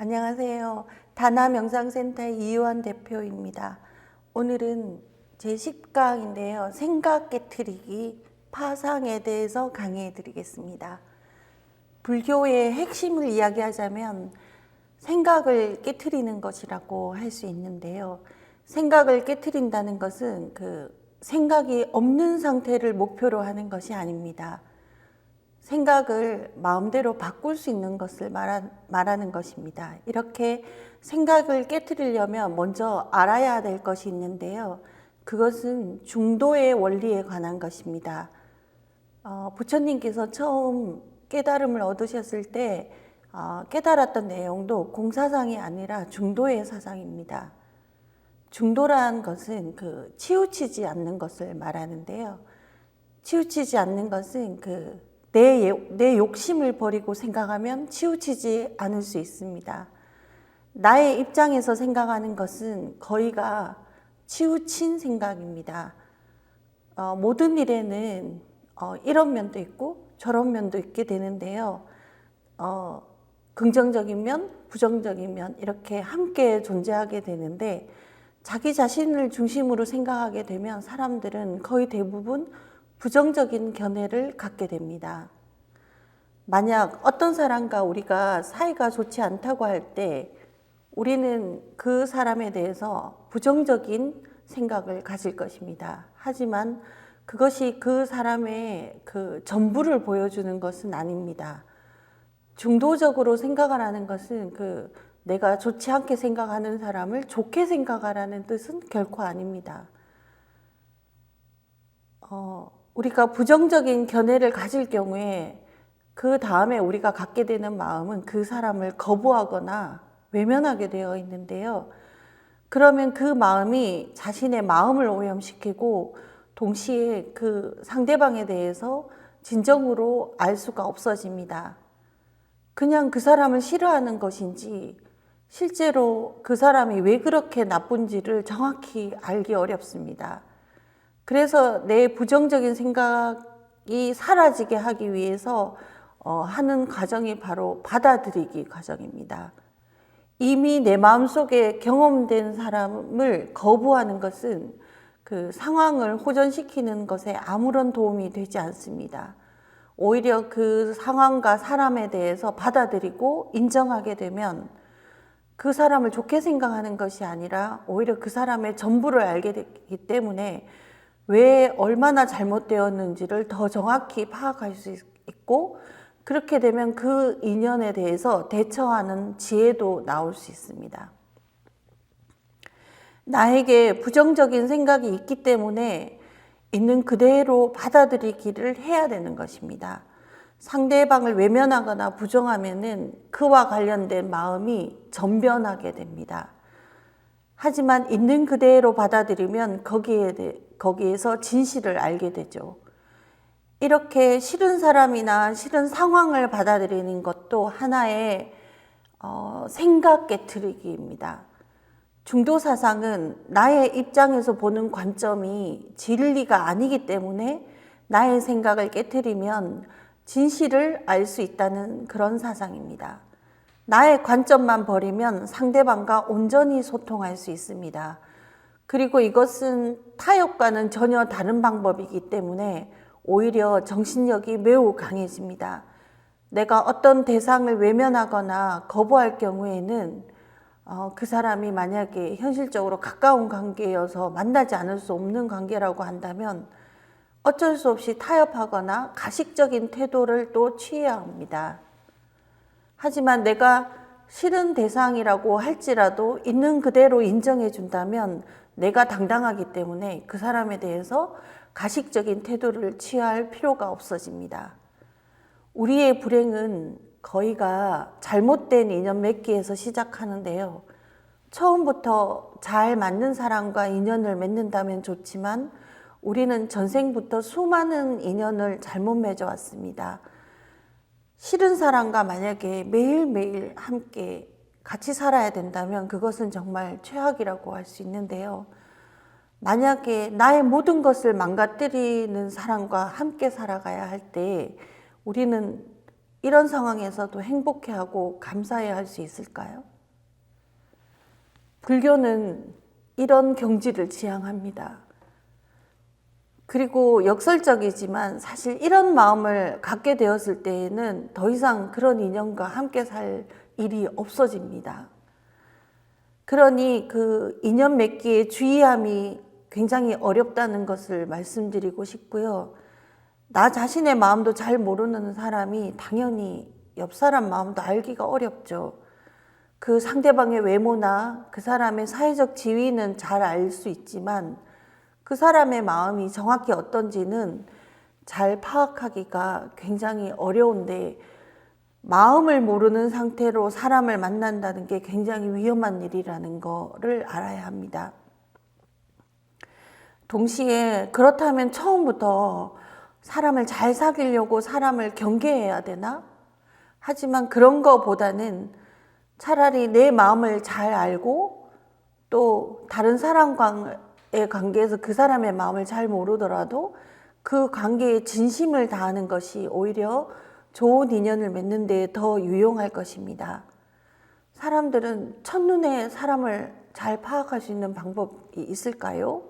안녕하세요. 다나명상센터의 이유한 대표입니다. 오늘은 제 10강인데요. 생각 깨트리기, 파상에 대해서 강의해 드리겠습니다. 불교의 핵심을 이야기하자면 생각을 깨트리는 것이라고 할 수 있는데요. 생각을 깨트린다는 것은 생각이 없는 상태를 목표로 하는 것이 아닙니다. 생각을 마음대로 바꿀 수 있는 것을 말하는 것입니다. 이렇게 생각을 깨트리려면 먼저 알아야 될 것이 있는데요. 그것은 중도의 원리에 관한 것입니다. 부처님께서 처음 깨달음을 얻으셨을 때 깨달았던 내용도 공사상이 아니라 중도의 사상입니다. 중도라는 것은 치우치지 않는 것을 말하는데요. 치우치지 않는 것은 내 욕심을 버리고 생각하면 치우치지 않을 수 있습니다. 나의 입장에서 생각하는 것은 거의가 치우친 생각입니다. 모든 일에는 이런 면도 있고 저런 면도 있게 되는데요. 긍정적인 면, 부정적인 면 이렇게 함께 존재하게 되는데 자기 자신을 중심으로 생각하게 되면 사람들은 거의 대부분 부정적인 견해를 갖게 됩니다. 만약 어떤 사람과 우리가 사이가 좋지 않다고 할 때 우리는 그 사람에 대해서 부정적인 생각을 가질 것입니다. 하지만 그것이 그 사람의 전부를 보여주는 것은 아닙니다. 중도적으로 생각하라는 것은 내가 좋지 않게 생각하는 사람을 좋게 생각하라는 뜻은 결코 아닙니다. 우리가 부정적인 견해를 가질 경우에 그 다음에 우리가 갖게 되는 마음은 그 사람을 거부하거나 외면하게 되어 있는데요. 그러면 그 마음이 자신의 마음을 오염시키고 동시에 그 상대방에 대해서 진정으로 알 수가 없어집니다. 그냥 그 사람을 싫어하는 것인지 실제로 그 사람이 왜 그렇게 나쁜지를 정확히 알기 어렵습니다. 그래서 내 부정적인 생각이 사라지게 하기 위해서 하는 과정이 바로 받아들이기 과정입니다. 이미 내 마음속에 경험된 사람을 거부하는 것은 그 상황을 호전시키는 것에 아무런 도움이 되지 않습니다. 오히려 그 상황과 사람에 대해서 받아들이고 인정하게 되면 그 사람을 좋게 생각하는 것이 아니라 오히려 그 사람의 전부를 알게 되기 때문에 왜 얼마나 잘못되었는지를 더 정확히 파악할 수 있고 그렇게 되면 그 인연에 대해서 대처하는 지혜도 나올 수 있습니다. 나에게 부정적인 생각이 있기 때문에 있는 그대로 받아들이기를 해야 되는 것입니다. 상대방을 외면하거나 부정하면은 그와 관련된 마음이 전변하게 됩니다. 하지만 있는 그대로 받아들이면 거기에서 진실을 알게 되죠. 이렇게 싫은 사람이나 싫은 상황을 받아들이는 것도 하나의 생각 깨트리기입니다. 중도 사상은 나의 입장에서 보는 관점이 진리가 아니기 때문에 나의 생각을 깨트리면 진실을 알 수 있다는 그런 사상입니다. 나의 관점만 버리면 상대방과 온전히 소통할 수 있습니다. 그리고 이것은 타협과는 전혀 다른 방법이기 때문에 오히려 정신력이 매우 강해집니다. 내가 어떤 대상을 외면하거나 거부할 경우에는 그 사람이 만약에 현실적으로 가까운 관계여서 만나지 않을 수 없는 관계라고 한다면 어쩔 수 없이 타협하거나 가식적인 태도를 또 취해야 합니다. 하지만 내가 싫은 대상이라고 할지라도 있는 그대로 인정해 준다면 내가 당당하기 때문에 그 사람에 대해서 가식적인 태도를 취할 필요가 없어집니다. 우리의 불행은 거의가 잘못된 인연 맺기에서 시작하는데요. 처음부터 잘 맞는 사람과 인연을 맺는다면 좋지만 우리는 전생부터 수많은 인연을 잘못 맺어왔습니다. 싫은 사람과 만약에 매일매일 함께 같이 살아야 된다면 그것은 정말 최악이라고 할 수 있는데요. 만약에 나의 모든 것을 망가뜨리는 사람과 함께 살아가야 할 때 우리는 이런 상황에서도 행복해하고 감사해야 할 수 있을까요? 불교는 이런 경지를 지향합니다. 그리고 역설적이지만 사실 이런 마음을 갖게 되었을 때에는 더 이상 그런 인연과 함께 살 일이 없어집니다. 그러니 그 인연 맺기에 주의함이 굉장히 어렵다는 것을 말씀드리고 싶고요. 나 자신의 마음도 잘 모르는 사람이 당연히 옆 사람 마음도 알기가 어렵죠. 그 상대방의 외모나 그 사람의 사회적 지위는 잘 알 수 있지만 그 사람의 마음이 정확히 어떤지는 잘 파악하기가 굉장히 어려운데, 마음을 모르는 상태로 사람을 만난다는 게 굉장히 위험한 일이라는 거를 알아야 합니다. 동시에 그렇다면 처음부터 사람을 잘 사귀려고 사람을 경계해야 되나? 하지만 그런 거보다는 차라리 내 마음을 잘 알고 또 다른 사람과의 관계에서 그 사람의 마음을 잘 모르더라도 그 관계에 진심을 다하는 것이 오히려 좋은 인연을 맺는 데 더 유용할 것입니다. 사람들은 첫눈에 사람을 잘 파악할 수 있는 방법이 있을까요?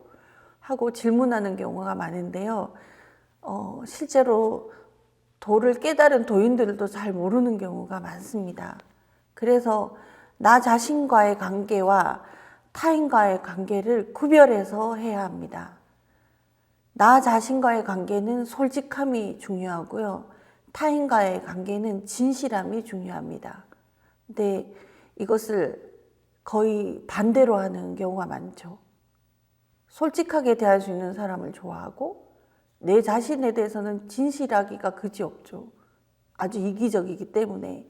하고 질문하는 경우가 많은데요. 실제로 도를 깨달은 도인들도 잘 모르는 경우가 많습니다. 그래서 나 자신과의 관계와 타인과의 관계를 구별해서 해야 합니다. 나 자신과의 관계는 솔직함이 중요하고요. 타인과의 관계는 진실함이 중요합니다. 근데 이것을 거의 반대로 하는 경우가 많죠. 솔직하게 대할 수 있는 사람을 좋아하고 내 자신에 대해서는 진실하기가 그지없죠. 아주 이기적이기 때문에.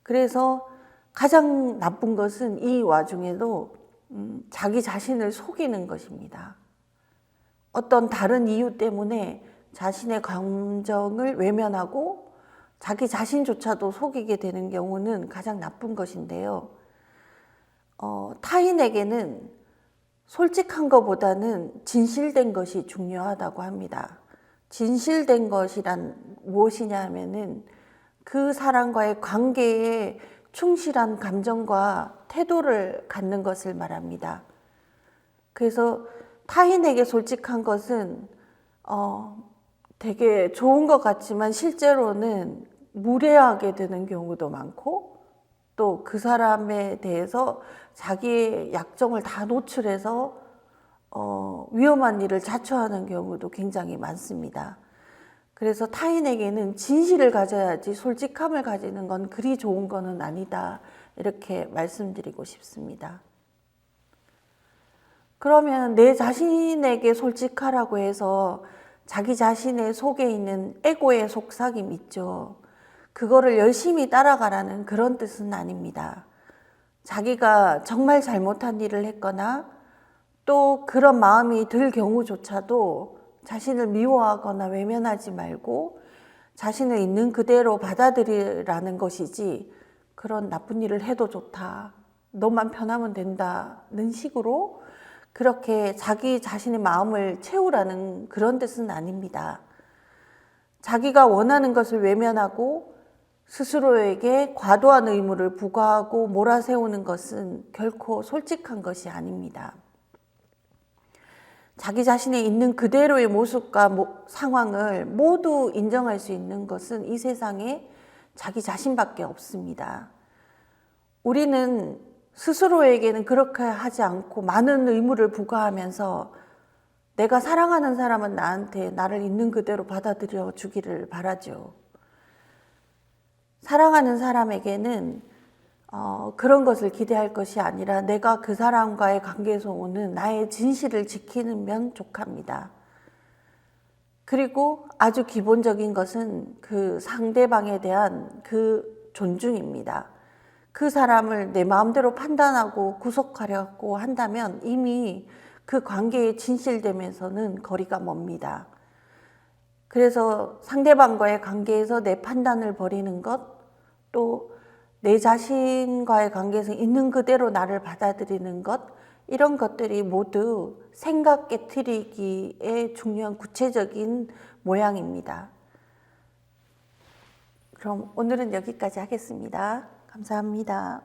그래서 가장 나쁜 것은 이 와중에도 자기 자신을 속이는 것입니다. 어떤 다른 이유 때문에 자신의 감정을 외면하고 자기 자신조차도 속이게 되는 경우는 가장 나쁜 것인데요. 타인에게는 솔직한 것보다는 진실된 것이 중요하다고 합니다. 진실된 것이란 무엇이냐 하면은 그 사람과의 관계에 충실한 감정과 태도를 갖는 것을 말합니다. 그래서 타인에게 솔직한 것은 되게 좋은 것 같지만 실제로는 무례하게 되는 경우도 많고, 또 그 사람에 대해서 자기의 약점을 다 노출해서 위험한 일을 자초하는 경우도 굉장히 많습니다. 그래서 타인에게는 진실을 가져야지 솔직함을 가지는 건 그리 좋은 거는 아니다, 이렇게 말씀드리고 싶습니다. 그러면 내 자신에게 솔직하라고 해서 자기 자신의 속에 있는 에고의 속삭임 있죠. 그거를 열심히 따라가라는 그런 뜻은 아닙니다. 자기가 정말 잘못한 일을 했거나 또 그런 마음이 들 경우조차도 자신을 미워하거나 외면하지 말고 자신을 있는 그대로 받아들이라는 것이지, 그런 나쁜 일을 해도 좋다, 너만 편하면 된다는 식으로 그렇게 자기 자신의 마음을 채우라는 그런 뜻은 아닙니다. 자기가 원하는 것을 외면하고 스스로에게 과도한 의무를 부과하고 몰아세우는 것은 결코 솔직한 것이 아닙니다. 자기 자신의 있는 그대로의 모습과 상황을 모두 인정할 수 있는 것은 이 세상에 자기 자신밖에 없습니다. 우리는 스스로에게는 그렇게 하지 않고 많은 의무를 부과하면서 내가 사랑하는 사람은 나한테 나를 있는 그대로 받아들여 주기를 바라죠. 사랑하는 사람에게는 그런 것을 기대할 것이 아니라 내가 그 사람과의 관계에서 오는 나의 진실을 지키는 족합니다. 그리고 아주 기본적인 것은 그 상대방에 대한 그 존중입니다. 그 사람을 내 마음대로 판단하고 구속하려고 한다면 이미 그 관계의 진실됨에서는 거리가 멉니다. 그래서 상대방과의 관계에서 내 판단을 버리는 것, 또 내 자신과의 관계에서 있는 그대로 나를 받아들이는 것, 이런 것들이 모두 생각 깨트리기의 중요한 구체적인 모양입니다. 그럼 오늘은 여기까지 하겠습니다. 감사합니다.